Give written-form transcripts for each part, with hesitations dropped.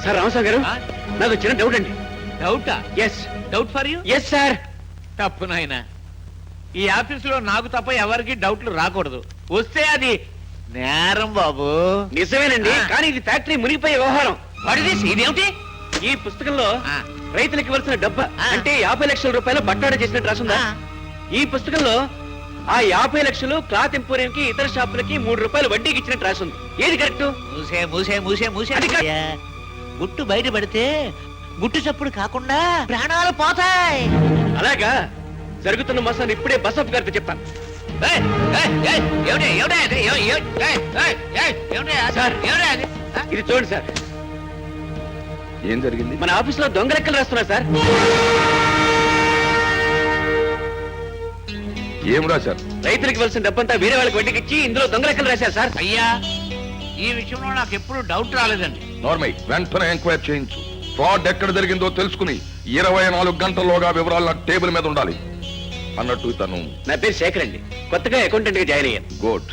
Sir Ramaswamy గారు నాకు చిన్న డౌట్ అండి. డౌటా? Yes. Doubt for you? Yes sir. తప్పు నాయన, ఈ ఆఫీసులో నాకు తప్ప ఎవరికి డౌట్లు రాకూడదు. వస్తే అది నేరం బాబు. నిజమేనండి, కానీ ఇది ఫ్యాక్టరీ మునిగిపోయే వ్యవహారం. ఇదేమిటి? ఈ పుస్తకంలో రైతులకు ఇవ్వాల్సిన డబ్బా అంటే 50 లక్షల రూపాయలు బట్టాడ చేసినట్టు రాసుందా? ఈ పుస్తకంలో ఆ 50 లక్షలు క్లాత్ ఎంపోరియం కి ఇతర షాపులకి 3 రూపాయలు వడ్డీకి ఇచ్చినట్టు రాసుంది. ఏది కరెక్ట్? మూసే మూసే మూసే మూసే. గుట్టు బయట పడితే గుట్టు చప్పుడు కాకుండా ప్రాణాలు పోతాయి. అలాగా? జరుగుతున్న మోసాన్ని ఇప్పుడే బసప్ గారితో చెప్తాను. ఇది చూడండి సార్. ఏం జరిగింది? మన ఆఫీస్ లో దొంగ లెక్కలు రాస్తున్నారు సార్. ఏం రాశారు? రైతులకు ఇవ్వాల్సిన డబ్బంతా వేరే వాళ్ళకి వడ్డీకి ఇచ్చి ఇందులో దొంగ లెక్కలు రాశారు సార్. అయ్యా, ఈ విషయంలో నాకు ఎప్పుడు డౌట్ రాలేదండి. నార్మల్, వెంటనే ఎంక్వైరీ చేయించు. ఫ్రాడ్ ఎక్కడ జరిగిందో తెలుసుకుని 24 గంటల్లోగా వివరాలు నా టేబుల్ మీద ఉండాలి. అన్నట్టు ఇతను నా పేరు శేఖర్ అండి, కొత్తగా అకౌంటెంట్ గా జాయిన్ అయ్యాను. గుడ్.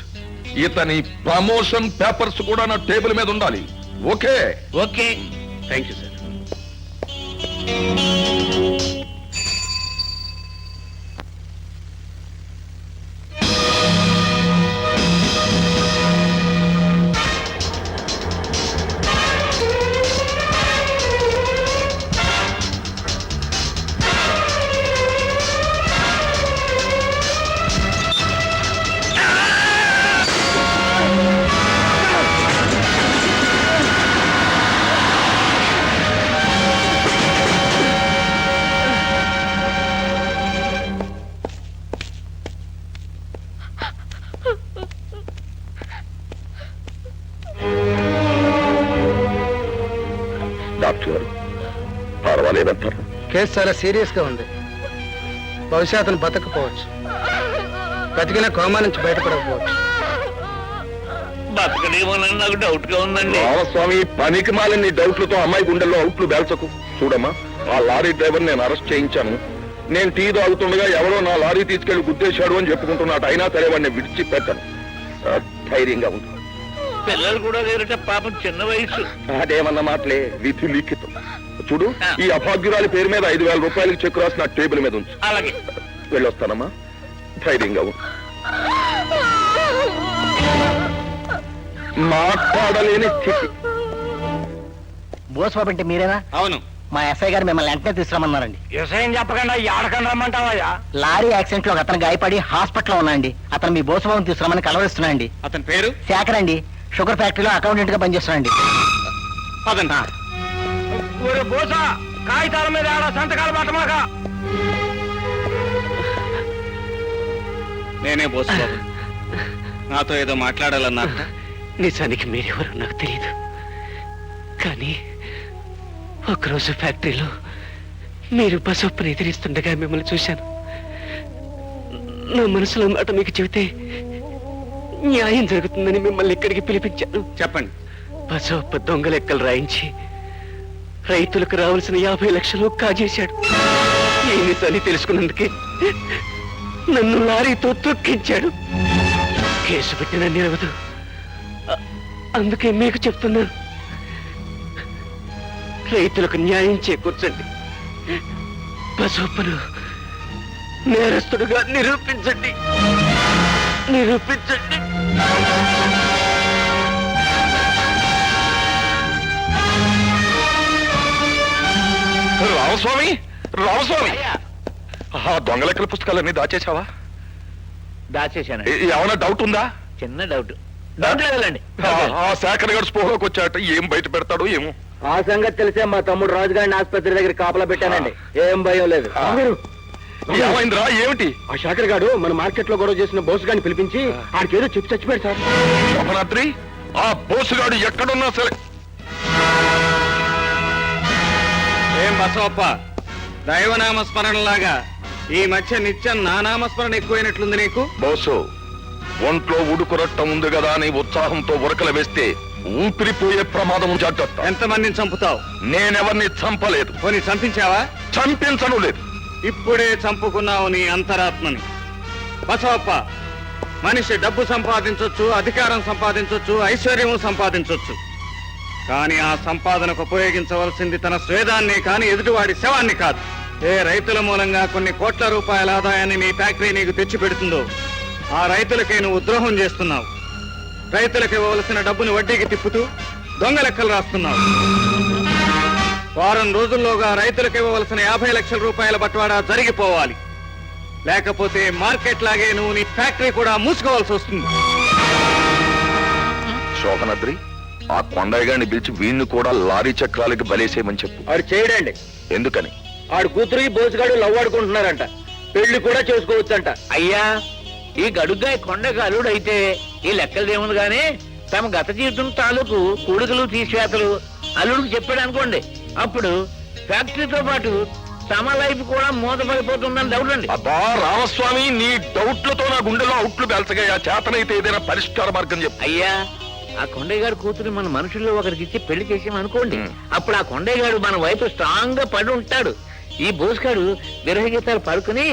ఇతని ప్రమోషన్ పేపర్స్ కూడా నా టేబుల్ మీద ఉండాలి. Okay? Okay, thank you sir. Doctor గారు పర్వాలేదంటారు? కేసు చాలా సీరియస్ గా ఉంది. బహుశా అతను బతకపోవచ్చు, బతికిన కోమా నుంచి బయటపడకపోవచ్చు. బతకడేమోనని నాకు డౌట్ గా ఉందండి. రామస్వామి, పనికి మాలిన డౌట్లతో అమ్మాయి గుండెల్లో అవుట్లు బేల్చకు. చూడమ్మా, ఆ లారీ డ్రైవర్ నేను అరెస్ట్ చేయించాను. నేను టీ తాగుతుండగా ఎవరో నా లారీ తీసుకెళ్లి గుద్దేశాడు అని చెప్పుకుంటున్నాడు. అయినా సరే వాడిని విడిచిపెట్టాను. ధైర్యంగా ఉంది. పిల్లలు కూడా లేరట పాపం, చిన్న వయసు. అదేమన్న మాటలే, విధి లిఖితం. చూడు, ఈ అభాగ్యురాలి పేరు మీద 5,000 రూపాయలకి చెక్ రాసి నా టేబుల్ మీద ఉంచు. అలాగే. వెళ్ళొస్తానమ్మా, ధైర్యంగా ఉంది. మాట్లాడలేని స్థితి. బోస్బాబు అంటే మీరేనా? అవును. మా ఎస్ఐ గారు మిమ్మల్ని వెంటనే తీసుకురమ్మన్నారండి. వ్యవసాయం చెప్పకుండా ఆడకండి రమ్మంటావా? లారీ యాక్సిడెంట్ లో అతను గాయపడి హాస్పిటల్లో ఉన్నాండి. అతను మీ బోస్బాబుని తీసుకురమ్మని కలవరిస్తున్నాండి. అతని పేరు శేఖర్ అండి, షుగర్ ఫ్యాక్టరీలో అకౌంటెంట్ గా పనిచేస్తున్నాండి. అదంతా బోసా కాగితాల మీద సంతకాలు పట్టమాక. నేనే బోసు బాబు, నాతో ఏదో మాట్లాడాలన్నా. నిజానికి మీరెవరో నాకు తెలియదు, కానీ ఒకరోజు ఫ్యాక్టరీలో మీరు బసొప్పుని ఎదిరిస్తుండగా మిమ్మల్ని చూశాను. నా మనసులో మాట మీకు చెబితే న్యాయం జరుగుతుందని మిమ్మల్ని ఇక్కడికి పిలిపించాను. చెప్పండి. బసొప్ప దొంగ లెక్కలు రాయించి రైతులకు రావాల్సిన 50 లక్షలు కాజేశాడు. ఈ నిజాన్ని తెలుసుకున్నందుకే నన్ను లారీతో తొక్కించాడు. కేసు పెట్టిన నిలవదు, అందుకే మీకు చెప్తున్నాను, రైతులకు న్యాయం చేకూర్చండి. బసొప్పను నేరస్తుడుగా నిరూపించండి, నిరూపించండి. రామస్వామి, రామస్వామి, ఆ దొంగ లెక్కల పుస్తకాలన్నీ దాచేశావా? దాచేశాను. ఏమైనా డౌట్ ఉందా? చిన్న డౌట్. డౌట్ లేదండి. ఆ శేఖర్ గారు స్పోహలోకి వచ్చాట, ఏం బయట పెడతాడు ఏమో. ఆ సంగతి తెలిసే మా తమ్ముడు రాజుగారిని ఆసుపత్రి దగ్గర కాపలా పెట్టానండి. ఏం భయం లేదు. ఏమైందిరా? ఏమిటి? ఆ శేఖర్ గారు మన మార్కెట్ లో గొడవ చేసిన బోసు గారిని పిలిపించి ఆడికి ఏదో చెప్పి చచ్చిపోయాడు సార్. అపరాత్రి ఆ బోసుగాడు ఎక్కడున్నా సరే. ఏం బసవప్ప, దైవనామ స్మరణలాగా ఈ మధ్య నిత్యం నానామస్మరణ ఎక్కువైనట్లుంది నీకు? బోసు, ఒంట్లో ఉడుకురట్టం ఉంది కదా అని ఉత్సాహంతో ఉరకలు వేస్తే ఊపిరిపోయే ప్రమాదం జాగ్రత్త. ఎంతమందిని చంపుతావు? నేనెవరిని చంపలేదు. పోనీ చంపించావా? చంపించను లేదు. ఇప్పుడే చంపుకున్నావు నీ అంతరాత్మని. బసవప్ప, మనిషి డబ్బు సంపాదించొచ్చు, అధికారం సంపాదించొచ్చు, ఐశ్వర్యం సంపాదించొచ్చు, కానీ ఆ సంపాదనకు ఉపయోగించవలసింది తన స్వేదాన్ని కానీ ఎదుటివాడి శవాన్ని కాదు. ఏ రైతుల మూలంగా కొన్ని కోట్ల రూపాయల ఆదాయాన్ని నీ ఫ్యాక్టరీ నీకు తెచ్చిపెడుతుందో ఆ రైతులకే నువ్వు ద్రోహం చేస్తున్నావు. రైతులకు ఇవ్వవలసిన డబ్బును వడ్డీకి తిప్పుతూ దొంగ లెక్కలు రాస్తున్నావు. వారం రోజుల్లోగా రైతులకు ఇవ్వవలసిన 50 లక్షల రూపాయల బట్వాడా జరిగిపోవాలి. లేకపోతే మార్కెట్ లాగే నువ్వు నీ ఫ్యాక్టరీ కూడా మూసుకోవాల్సి వస్తుంది. శోభనద్రి, ఆ కొండయ్య గారిని పిలిచి వీణ్ణి కూడా లారీ చక్రాలకి బలేసేయమని చెప్పు. ఆడు చేయడండి. ఎందుకని? ఆడు కూతురు బోసుగాడు లవ్ ఆడుకుంటున్నారంట. పెళ్లి కూడా చేసుకోవచ్చంట. అయ్యా, ఈ గడుగ్గా కొండకు అల్లుడు అయితే ఈ లెక్కలదేముంది గానీ తమ గత జీవితం తాలూకు కూడికలు తీసివేతలు అల్లుడికి చెప్పాడు అనుకోండి, అప్పుడు ఫ్యాక్టరీతో పాటు తమ లైఫ్ కూడా మూతపడిపోతుందని డౌట్ అండి. అబ్బా రామస్వామి, నీ డౌట్లతో నా గుండెలో అవుట్లు బెల్చగా చేతనైతే ఏదైనా పరిష్కార మార్గం చెప్పు. అయ్యా, ఆ కొండయ్య గారి కూతురు మన మనుషుల్లో ఒకరికి ఇచ్చి పెళ్లి చేసామనుకోండి, అప్పుడు ఆ కొండయ్య గారు మన వైపు స్ట్రాంగ్ గా పడి ఉంటాడు. ఈ బోసుగాడు విరహ గీతాలు పడుకుని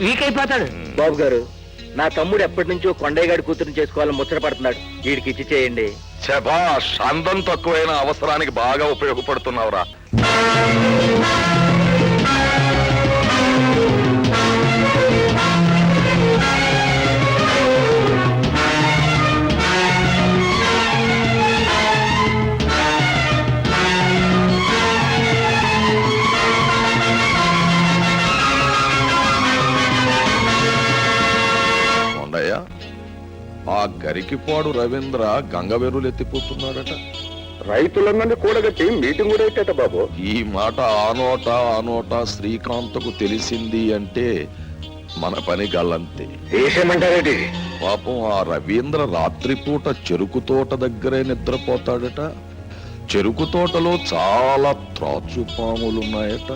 వీక్ అయిపోతాడు. బాబు గారు, నా తమ్ముడు ఎప్పటి నుంచో కొండయ్య గారి కూతురుని చేసుకోవాలని ముచ్చట పడుతున్నాడు. వీడికి ఇచ్చి చేయండి. శభాష్, అందం తక్కువైన అవసరానికి బాగా ఉపయోగపడుతున్నావురా. కొండయ్య, ఆ గరికిపాడు రవీంద్ర గంగవెరులు ఎత్తిపోతున్నాడట. రైతులందరినీ కూడగట్టి మీటింగ్ కూడా పెట్టాట బాబు. ఈ మాట ఆ నోట శ్రీకాంత్కు తెలిసింది అంటే మన పని గల్లంతే. వేసేయమంటారేంటి? పాపం ఆ రవీంద్ర రాత్రిపూట చెరుకు తోట దగ్గరే నిద్రపోతాడట. చెరుకు తోటలో చాలా త్రాచు పాములున్నాయట.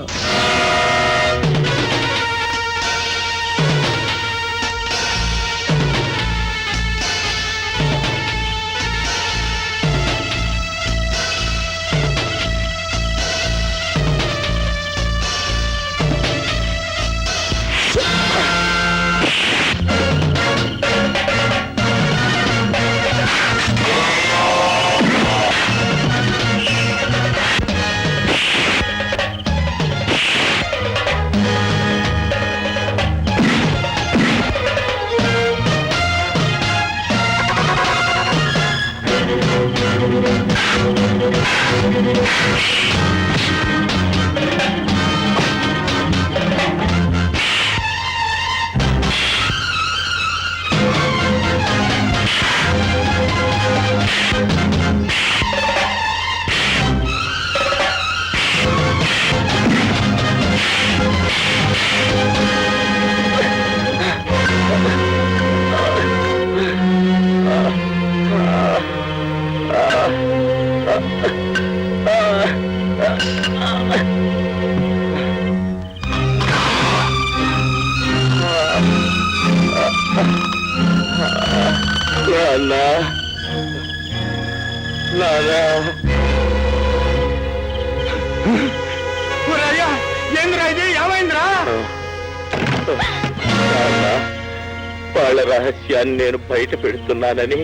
వాళ్ళ రహస్యాన్ని నేను బయట పెడుతున్నానని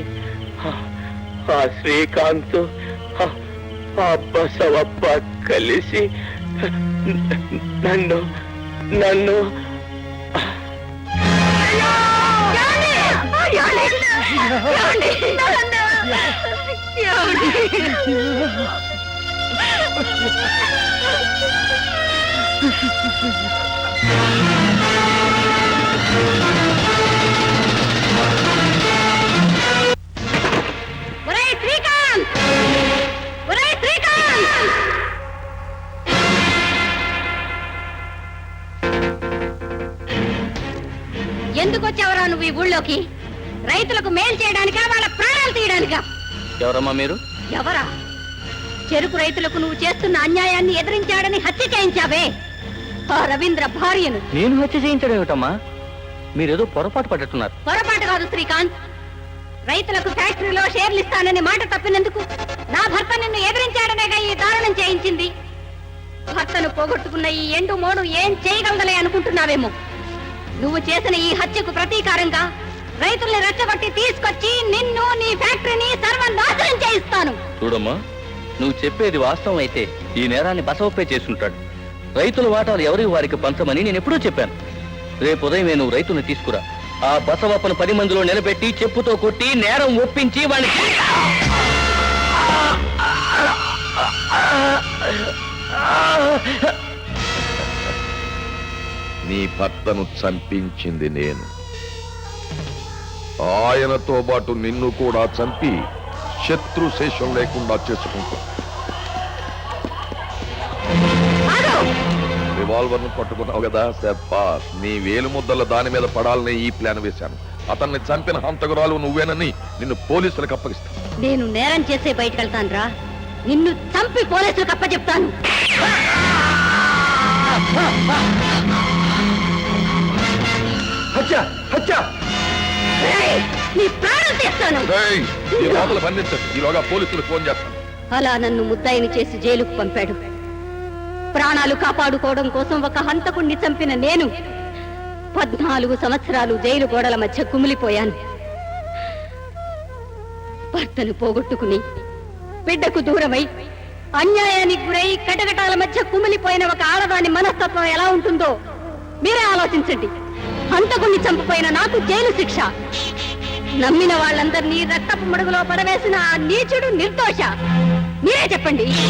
ఆ శ్రీకాంత్ ఆ బసవప్ప కలిసి నన్ను నన్ను ఎందుకు వచ్చావరా నువ్వు ఈ ఊళ్ళోకి? రైతులకు మేలు చేయడానికా, వాళ్ళ ప్రాణాలు తీయడానికా? ఎవరమ్మా మీరు? ఎవరా? చెరుకు రైతులకు నువ్వు చేస్తున్న అన్యాయాన్ని ఎదిరించాడని హత్య చేయించావే ఆ రవీంద్ర భార్యను. నేను హత్య చేయించడం ఏమిటమ్మా? మీరేదో పొరపాటు పడ్డట్టున్నారు. పొరపాటు కాదు శ్రీకాంత్. రైతులకు ఫ్యాక్టరీలో షేర్లు ఇస్తానని మాట తప్పినందుకు నా భర్త నిన్ను ఎదిరించాడనేగా ఈ దారుణం చేయించింది. భర్తను పోగొట్టుకున్న ఈ ఎండు మోడు ఏం చేయగలదలే అనుకుంటున్నావేమో. నువ్వు చేసిన ఈ హత్యకు ప్రతీకారంగా రైతుల్ని రెచ్చగొట్టి తీసుకొచ్చి నిన్ను నీ ఫ్యాక్టరీని సర్వనాశనం చేయిస్తాను. చూడమ్మా, నువ్వు చెప్పేది వాస్తవం అయితే ఈ నేరాన్ని బసవప్పే చేసుంటాడు. రైతుల వాటాలు ఎవరికి వారికి పంచమని నేను ఎప్పుడూ చెప్పాను. రేపు ఉదయమే నువ్వు రైతుని తీసుకురా. ఆ బసవప్పను 10 మందిలో నిలబెట్టి చెప్పుతో కొట్టి నేరం ఒప్పించి వాడిని నీ భర్తను చంపించింది నేను. ఆయనతో పాటు నిన్ను కూడా చంపి శత్రు శేషం లేకుండా చేసుకుంటా. రివాల్వర్ ను పట్టుకున్నావు కదా సెప్పాస్. నీ వేలు ముద్దల దాని మీద పడాలని ఈ ప్లాన్ వేశాను. అతన్ని చంపిన హంతకురాలు నువ్వేనని నిన్ను పోలీసులకు అప్పగిస్తాను. నేను నేరం చేసే బయటకు వెళ్తాను రా. నిన్ను చంపి పోలీసులకు అప్పచెప్తాను. ఏయ్, నీ ప్రాణం తీస్తాను. రేయ్, ఈ లోపల బంధించండి. ఈలోగా పోలీసులకు ఫోన్ చేస్తాను. అలా నన్ను ముద్దాయిని చేసి జైలుకు పంపాడు. ప్రాణాలు కాపాడుకోవడం కోసం ఒక హంతకుణ్ణి చంపిన నేను 14 సంవత్సరాలు జైలు గోడల మధ్య కుమిలిపోయాను. భర్తను పోగొట్టుకుని బిడ్డకు దూరమై అన్యాయానికి గురై కటకటాల మధ్య కుమిలిపోయిన ఒక ఆడదాని మనస్తత్వం ఎలా ఉంటుందో మీరే ఆలోచించండి. హంతకుణ్ణి చంపిపోయిన నాకు జైలు శిక్ష, నమ్మిన వాళ్ళందరినీ రక్తపు మడుగులో పడవేసిన ఆ నీచుడు నిర్దోష. మీరే చెప్పండి.